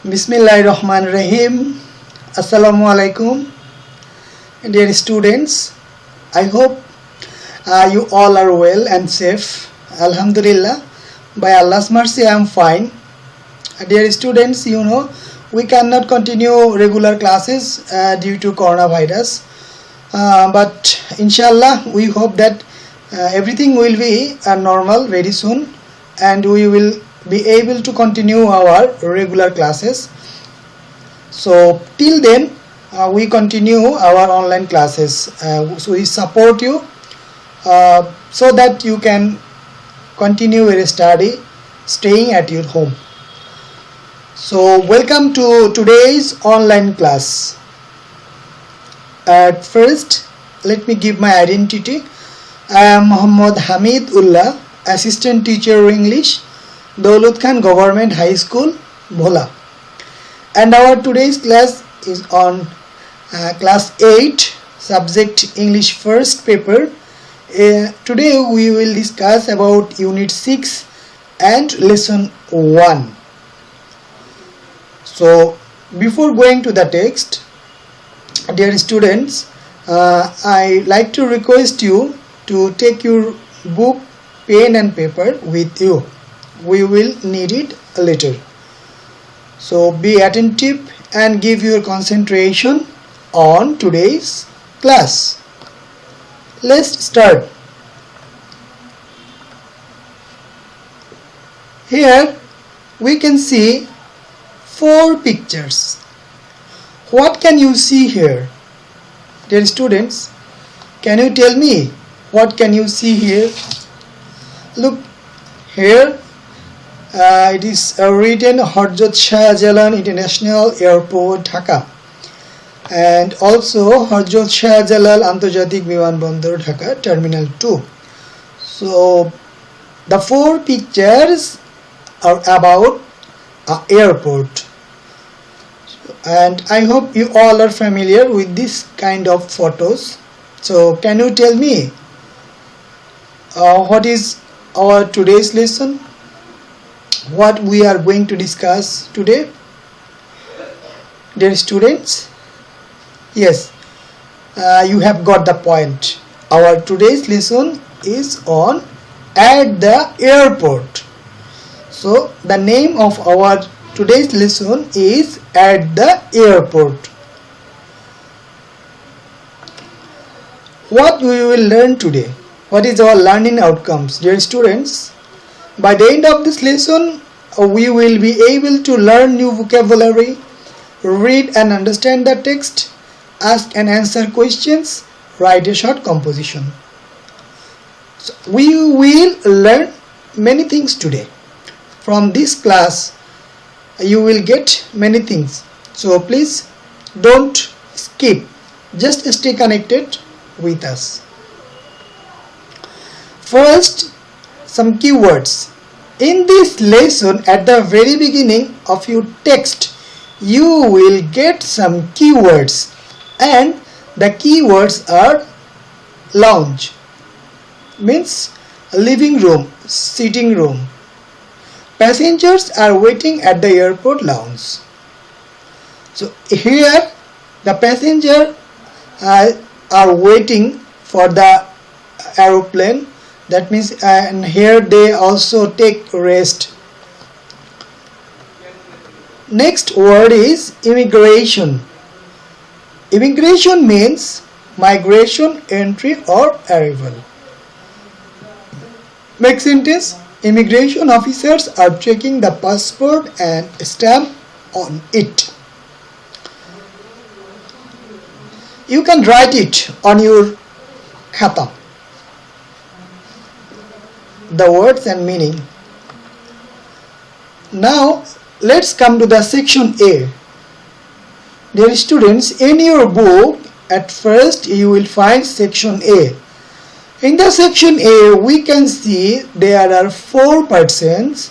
Bismillahirrahmanirrahim. Assalamu alaikum, dear students. I hope you all are well and safe. Alhamdulillah. By Allah's mercy, I am fine. Dear students, we cannot continue regular classes due to coronavirus. But inshallah, we hope that everything will be normal very soon, and we will be able to continue our regular classes. So till then, we continue our online classes. So we support you so that you can continue your study staying at your home. So welcome to today's online class. At first, let me give my identity. I am Muhammad Hamid Ullah, Assistant Teacher English, Daulat Khan Government High School, Bhola. And our today's class is on class 8, subject English first paper. Today we will discuss about unit 6 and lesson 1. So before going to the text, dear students, I like to request you to take your book, pen and paper with you. We will need it later. So be attentive and give your concentration on today's class. Let's start. Here we can see 4 pictures. What can you see here? Dear students, can you tell me what can you see here? Look here. It is written Hajrat Shah Jalan International Airport, Dhaka, and also Hajrat Shah Jalal Antarjatik Biman Bandar, Dhaka, Terminal 2. So the 4 pictures are about an airport, and I hope you all are familiar with this kind of photos. So can you tell me what is our today's lesson? What we are going to discuss today, dear students? Yes, you have got the point. Our today's lesson is on at the airport. So the name of our today's lesson is at the airport. What we will learn today? What is our learning outcomes, dear students? By the end of this lesson, we will be able to learn new vocabulary, read and understand the text, ask and answer questions, write a short composition. So we will learn many things today. From this class, you will get many things. So please don't skip. Just stay connected with us. First, some keywords. In this lesson, at the very beginning of your text, you will get some keywords, and the keywords are lounge, means living room, sitting room. Passengers are waiting at the airport lounge. So here the passengers are waiting for the aeroplane. That means, and here they also take rest. Next word is immigration. Immigration means migration, entry or arrival. Next sentence, immigration officers are checking the passport and stamp on it. You can write it on your khata, the words and meaning. Now let's come to the section A. Dear students, in your book at first you will find section A. In the section A we can see there are 4 persons,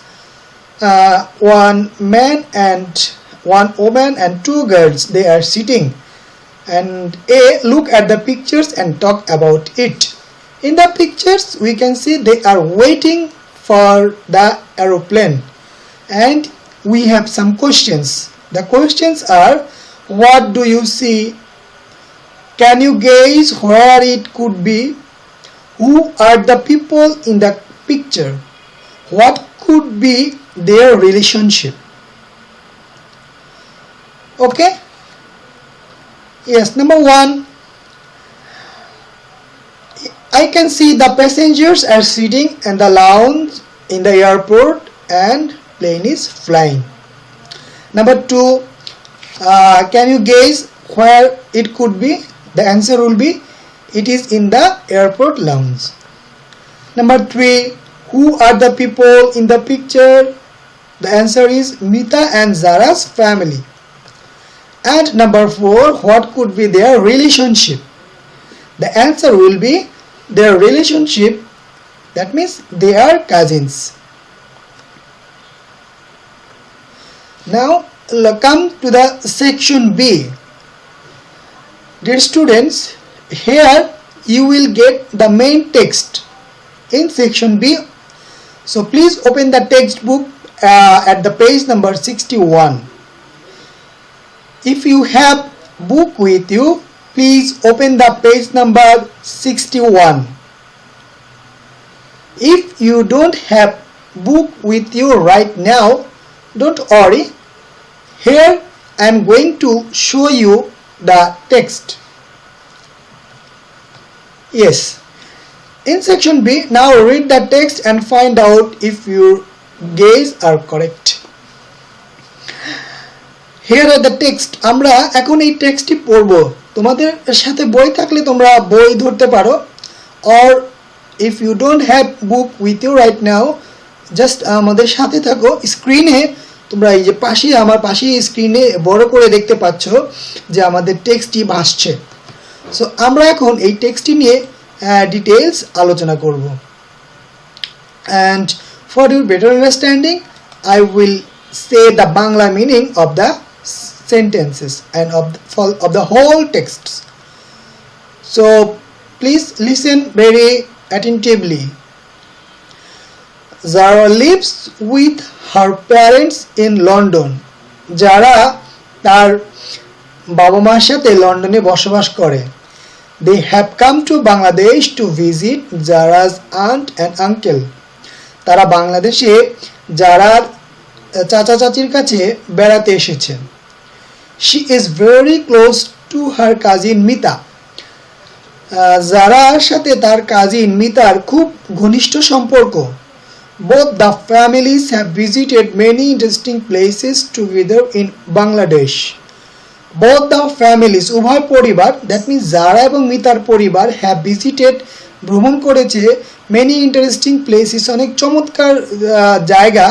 1 man and 1 woman and 2 girls. They are sitting, and A look at the pictures and talk about it. In the pictures we can see they are waiting for the aeroplane, and we have some questions. The questions are: what do you see? Can you guess where it could be? Who are the people in the picture? What could be their relationship? Okay? Yes, number 1. I can see the passengers are sitting in the lounge in the airport and plane is flying. Number 2, can you guess where it could be? The answer will be it is in the airport lounge. Number 3, who are the people in the picture? The answer is Mita and Zara's family. And number 4, what could be their relationship? The answer will be their relationship, that means they are cousins. Now come to the section B. Dear students, here you will get the main text in section B. So please open the textbook at the page number 61. If you have book with you, please open the page number 61. If you don't have book with you right now, don't worry. Here I am going to show you the text. Yes, in section B, now read the text and find out if your guess are correct. Here are the text. আমরা এখন এই টেক্সটটি পড়ব। তোমাদের সাথে বই থাকলে তোমরা বই ধরতে পারো, or if you don't have book with you right now, just আমাদের সাথে থাকো। স্ক্রিনে তোমরা এই যে পাশে আমার পাশে স্ক্রিনে বড় করে দেখতে পাচ্ছ যে আমাদের টেক্সটটি ভাসছে। সো আমরা এখন এই টেক্সটটি নিয়ে ডিটেইলস আলোচনা করব। And for your better understanding, I will say the Bangla meaning of the sentences and of the whole texts. So please listen very attentively. Zara lives with her parents in London. যারা তার বাবা মার সাথে লন্ডনে বসবাস করে। They have come to Bangladesh to visit Zara's aunt and uncle. তারা বাংলাদেশে জারার চাচা চাচির কাছে বেড়াতে এসেছেন। She is very close to her cousin Mita. জারার সাথে তার কাজিন মিতার খুব ঘনিষ্ঠ সম্পর্ক। Both the families have visited many interesting places together in Bangladesh. Both the families, উভয় পরিবার, that means জারা এবং মিতার পরিবার, have visited, ভ্রমণ করেছে, many interesting places, অনেক চমৎকার জায়গা,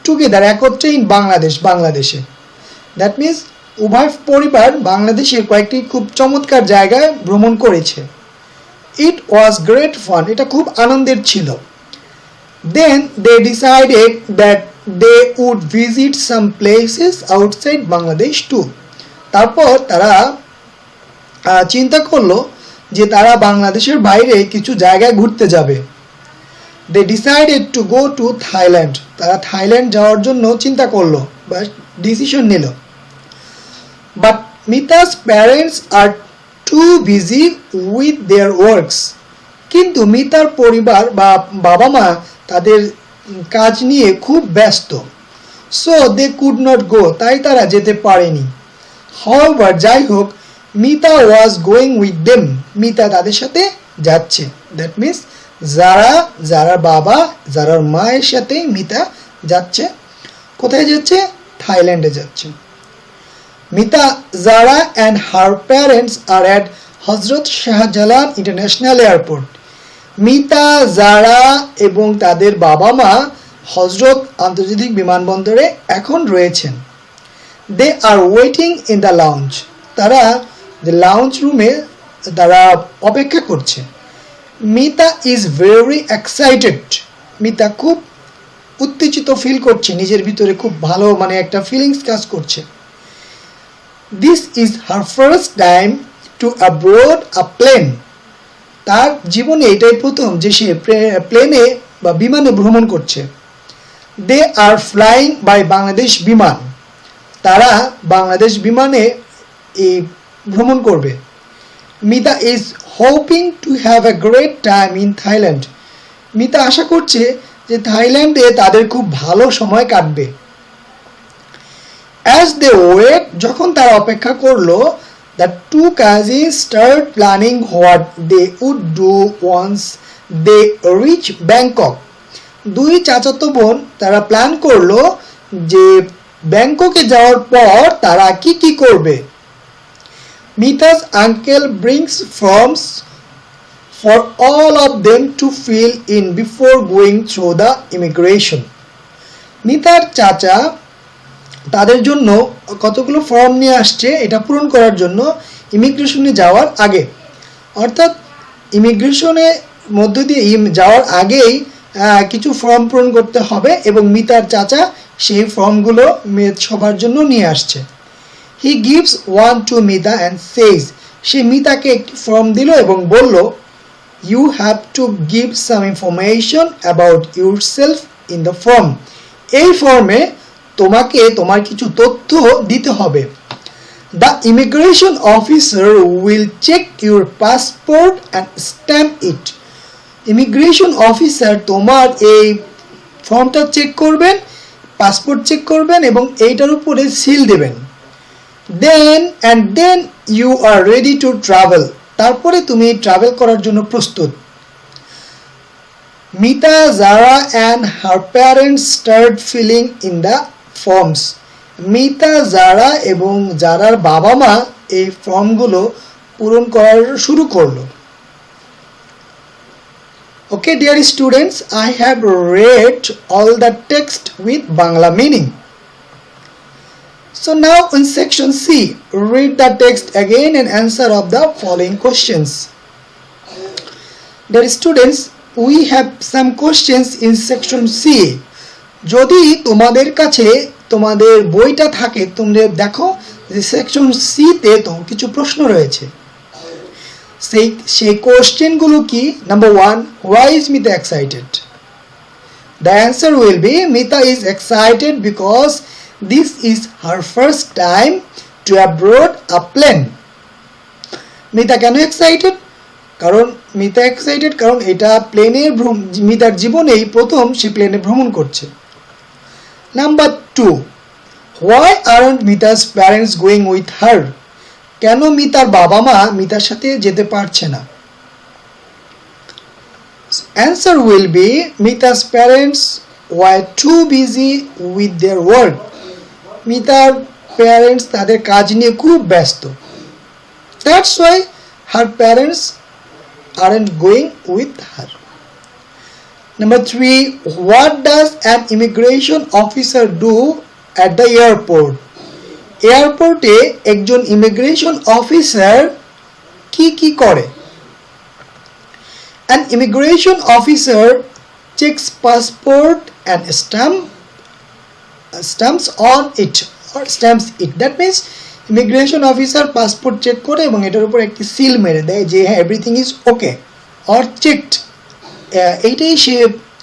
together, একত্রে, in বাংলাদেশ, বাংলাদেশে। That means উভয় পরিবার বাংলাদেশের কয়েকটি খুব চমৎকার জায়গায় ভ্রমণ করেছে। It was great fun. এটা খুব আনন্দের ছিল। Then they decided that they would visit some places outside Bangladesh too. তারপর তারা চিন্তা করলো যে তারা বাংলাদেশের বাইরে কিছু জায়গায় ঘুরতে যাবে। They decided to go to Thailand. তারা থাইল্যান্ড যাওয়ার জন্য চিন্তা করলো বা ডিসিশন নিল। But Mita's parents are too busy with their works. কিন্তু মিতার পরিবার বা বাবা মা তাদের কাজ নিয়ে খুব ব্যস্ত। So they could not go. তাই তারা যেতে পারেনি। However, যাই হোক, Mita was going with them. Mita তাদের সাথে যাচ্ছে। That means জারার বাবা, জারার মায়ের সাথে মিতা যাচ্ছে। কোথায় যাচ্ছে? থাইল্যান্ডে যাচ্ছে। Mita, Zara and her parents are at Hazrat Shah Jalan International Airport. Mita, Zara এবং তাদের বাবা মা হযরত আন্তর্জাতিক বিমানবন্দরে এখন রয়েছেন। They are waiting in the lounge. তারা লাউঞ্জ রুমে তারা অপেক্ষা করছে। Mita is very excited. Mita খুব উত্তেজিত ফিল করছে, নিজের ভিতরে খুব ভালো মানে একটা ফিলিংস কাজ করছে। This is her first time to abroad a plane. তার জীবনে এটাই প্রথম যে সে প্লেনে বা বিমানে ভ্রমণ করছে। They are flying by Bangladesh বিমান। তারা বাংলাদেশ বিমানে এই ভ্রমণ করবে। Mita is hoping to have a great time in Thailand. Mita আশা করছে যে থাইল্যান্ডে তাদের খুব ভালো সময় কাটবে। অ্যাজ দে ওয়েট, যখন তারা অপেক্ষা করলো, the two cousins start planning what they would do once they reach Bangkok. দুই চাচাতো বোন তারা প্ল্যান করলো যে ব্যাংককে যাওয়ার পর তারা কি কি করবে। মিতা's uncle brings forms for all of them to fill in before going through the immigration. মিতার চাচা তাদের জন্য কতগুলো ফর্ম নিয়ে আসছে এটা পূরণ করার জন্য ইমিগ্রেশনে যাওয়ার আগে, অর্থাৎ ইমিগ্রেশনে মধ্য দিয়ে যাওয়ার আগেই কিছু ফর্ম পূরণ করতে হবে এবং মিতার চাচা সেই ফর্মগুলো সবার জন্য নিয়ে আসছে। He gives one to Mita and says, সে মিতাকে একটি ফর্ম দিল এবং বলল, you have to give some information about yourself in the form. এই ফর্মে তোমাকে তোমার কিছু তথ্য দিতে হবে। The immigration officer will check your passport and stamp it. Immigration officer তোমার এই ফর্মটা চেক করবেন, পাসপোর্ট চেক করবেন এবং এইটার উপরে সিল দেবেন। Then you are ready to travel, তারপরে তুমি ট্রাভেল করার জন্য প্রস্তুত। Mita, Zara and her parents start filling in the forms. Mita, Zara এবং জারার বাবা মা এই ফর্মগুলো পূরণ করার শুরু করলো। Okay, dear students, I have read all the text with Bangla meaning. So now in section C, read the text again and answer of the following questions. Dear students, we have some questions in section C. যদি তোমাদের কাছে তোমাদের বইটা থাকে, তোমরা দেখো যে section C তে তো কিছু প্রশ্ন রয়েছে। সেই কোশ্চেনগুলো কি? Number 1, why is Mita excited? The answer will be Mita is excited because this is her first time to abroad a plane. Mita কেন এক্সাইটেড? মিতা এক্সাইটেড কারণ এটা প্লেনের মিতার জীবনেই প্রথম সে প্লেনে ভ্রমণ করছে। Number 2, why aren't Mita's parents going with her? কেন মিতার বাবা মা মিতার সাথে যেতে পারছে না? Answer will be Mita's parents were too busy with their work. মিতার প্যারেন্টস তাদের কাজ নিয়ে খুব ব্যস্ত। That's why her parents aren't going with her. Number 3, what does an immigration officer do at the airport? এয়ারপোর্টে একজন ইমিগ্রেশন অফিসার কি করে? An immigration officer checks passport and stamps on it or stamps it. That means immigration officer passport check করে এবং এটার উপর একটি seal মেরে দেয় যে হ্যাঁ everything is okay or checked. এইটাই সে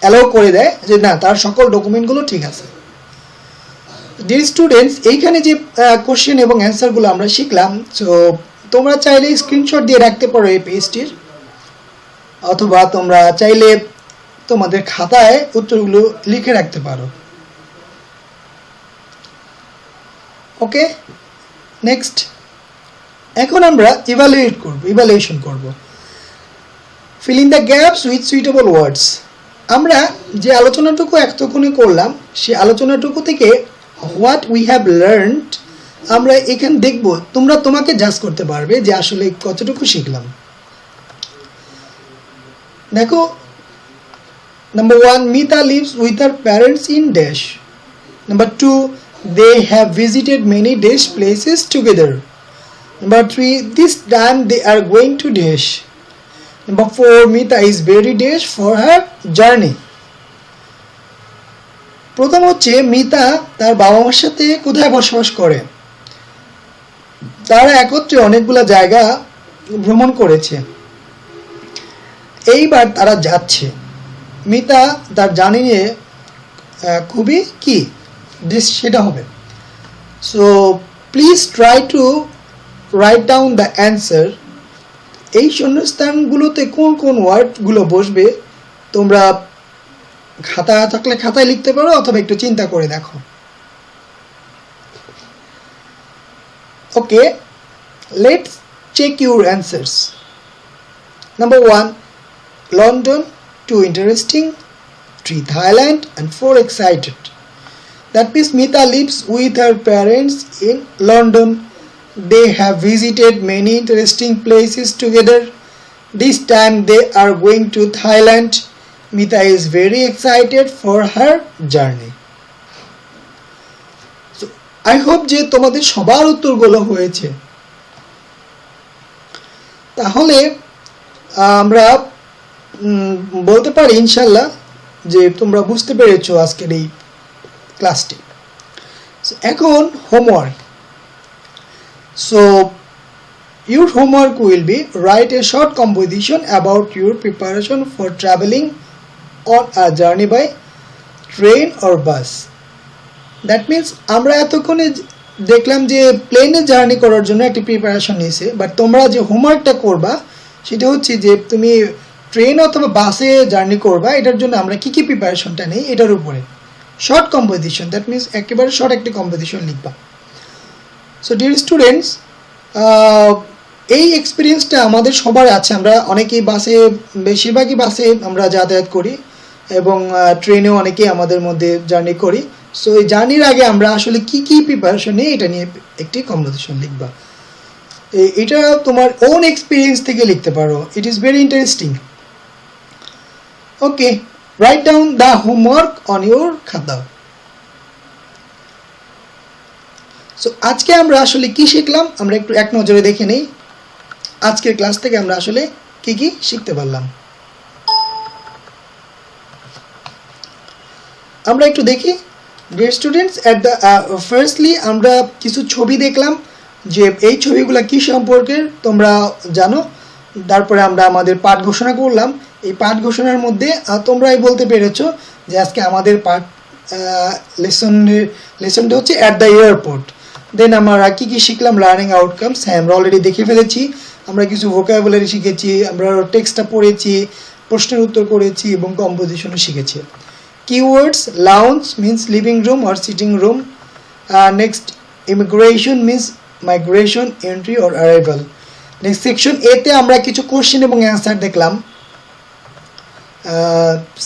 অ্যালাউ করে দেয় যে না তার সকল ডকুমেন্টগুলো ঠিক আছে। ডিয়ার স্টুডেন্টস, এইখানে যে কোশ্চেন এবং অ্যান্সারগুলো আমরা শিখলাম, সো তোমরা চাইলে স্ক্রিনশট দিয়ে রাখতে পারো এই পেজটির, অথবা তোমরা চাইলে তোমাদের খাতায় উত্তরগুলো লিখে রাখতে পারো। ওকে, নেক্সট এখন আমরা ইভালুয়েশন করব। Fill in the gaps with suitable words. আমরা যে আলোচনাটুকু এতক্ষণে করলাম সেই আলোচনাটুকু থেকে হোয়াট উই হ্যাভ লার্নড আমরা এখানে দেখব, তোমরা তোমাকে জাজ করতে পারবে যে আসলে কতটুকু শিখলাম। দেখো, number 1, Mita lives with her parents in dash. Number 2, they have visited many dash places together. Number 3, this time they are going to dash. Number 4, Mita is very dash for her journey. প্রথম হচ্ছে মিতা তার বাবা মার সাথে কোথায় বসবাস করে? তারা একত্রে অনেকগুলো জায়গা ভ্রমণ করেছে, এইবার তারা যাচ্ছে। মিতা তার জার্নি নিয়ে খুবই কি সেটা হবে। So please try to write down the answer. এই শূন্যস্থানগুলোতে কোন কোন ওয়ার্ডগুলো বসবে তোমরা খাতা থাকলে খাতায় লিখতে পারো অথবা একটু চিন্তা করে দেখো। Okay, let's check your answers. Number 1, London, 2 interesting, 3 Thailand, and 4 excited. That means Mita lives with her parents in London. They have visited many interesting places together. This time they are going to Thailand. Mita is very excited for her journey. So I hope যে তোমাদের সবার উত্তরগুলো হয়েছে। তাহলে আমরা বলতে পারি ইনশাআল্লাহ যে তোমরা বুঝতে পেরেছো আজকের এই ক্লাসটি। এখন homework. So your homework will be write a short composition about your preparation for traveling on a journey by train or bus. That means আমরা এতক্ষণে দেখলাম যে প্লেনে জার্নি করার জন্য একটা প্রিপারেশন নিয়েছে, বাট তোমরা যে হোমওয়ার্কটা করবা সেটা হচ্ছে যে তুমি ট্রেন অথবা বাসে জার্নি করবা, এটার জন্য আমরা কি কি প্রিপারেশনটা নেই এটার উপরে শর্ট কম্পোজিশন, দ্যাট মিনস একেবারে শর্ট একটি কম্পোজিশন লিখবা। সো ডিয়ার স্টুডেন্টস, এই এক্সপিরিয়েন্সটা আমাদের সবার আছে। আমরা অনেকেই বাসে, বেশিরভাগই বাসে আমরা যাতায়াত করি এবং ট্রেনেও অনেকেই আমাদের মধ্যে জার্নি করি। সো এই জার্নির আগে আমরা আসলে কি কি প্রিপারেশন নিই এটা নিয়ে একটি কম্পোজিশন লিখবা। এটা তোমার ওন এক্সপিরিয়েন্স থেকে লিখতে পারো। It is very interesting. Okay, write down the homework on your খাতা। সো আজকে আমরা আসলে কি শিখলাম আমরা একটু এক নজরে দেখে নেই। আজকের ক্লাস থেকে আমরা আসলে কি কি শিখতে পারলাম আমরা একটু দেখি। Dear students, at the firstly আমরা কিছু ছবি দেখলাম যে এই ছবিগুলো কি সম্পর্কে তোমরা জানো। তারপরে আমরা আমাদের পাঠ ঘোষণা করলাম। এই পাঠ ঘোষণার মধ্যে তোমরাই বলতে পেরেছো যে আজকে আমাদের পাঠ লেসনটা হচ্ছে অ্যাট দ্য এয়ারপোর্ট। দেন আমরা কি কি শিখলাম, লার্নিং আউটকামস। হ্যাঁ, আমরা অলরেডি দেখে ফেলেছি। আমরা কিছু ভোকাবুলারি শিখেছি, আমরা টেক্সটটা পড়েছি, প্রশ্নের উত্তর করেছি এবং কম্পোজিশনও শিখেছি। Keywords, lounge means living room or sitting room. Next, immigration means migration, entry or arrival. Next section A তে আমরা কিছু কোশ্চেন এবং অ্যান্সার দেখলাম।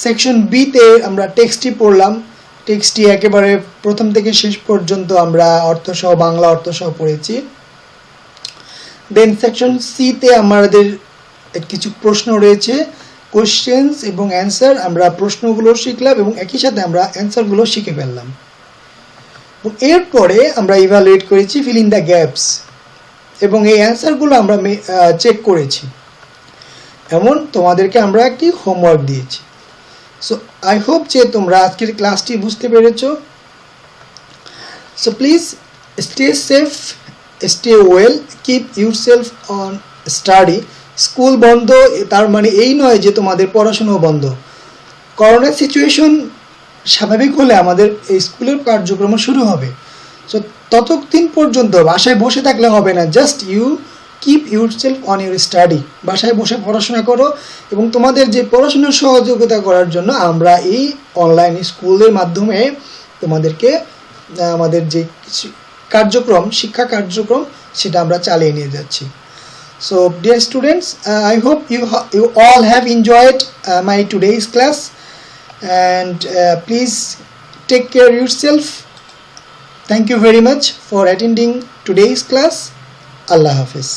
সেকশন বি তে আমরা টেক্সটটি পড়লাম। টেক্সটটি একেবারে প্রথম থেকে শেষ পর্যন্ত আমরা অর্থসহ, বাংলা অর্থসহ পড়েছি। দেন সেকশন সি তে আমাদের কিছু প্রশ্ন রয়েছে, কোশ্চেন্স এবং অ্যান্সার। আমরা প্রশ্নগুলো শিখলাম এবং একই সাথে আমরা অ্যান্সারগুলো শিখে ফেললাম। এবং এরপরে আমরা ইভ্যালুয়েট করেছি, ফিল ইন দ্য গ্যাপস, এবং এই অ্যান্সারগুলো আমরা চেক করেছি। এমন তোমাদেরকে আমরা একটি হোমওয়ার্ক দিয়েছি। সো আই হোপ যে তোমরা আজকের ক্লাসটি বুঝতে পেরেছ। So please stay safe, stay well, keep yourself on study. School বন্ধ তার মানে এই নয় যে তোমাদের পড়াশোনাও বন্ধ। করোনা সিচুয়েশন স্বাভাবিক হলে আমাদের এই স্কুলের কার্যক্রম শুরু হবে। সো ততদিন পর্যন্ত বাসায় বসে থাকলে হবে না। Just you keep yourself on your study. বাসায় বসে পড়াশোনা করো এবং তোমাদের যে পড়াশোনার সহযোগিতা করার জন্য আমরা এই অনলাইন স্কুলের মাধ্যমে তোমাদেরকে আমাদের যে কার্যক্রম, শিক্ষা কার্যক্রম, সেটা আমরা চালিয়ে নিয়ে যাচ্ছি। So dear students, I hope you all have enjoyed my today's class, and please take care yourself. Thank you very much for attending today's class. Allah Hafiz.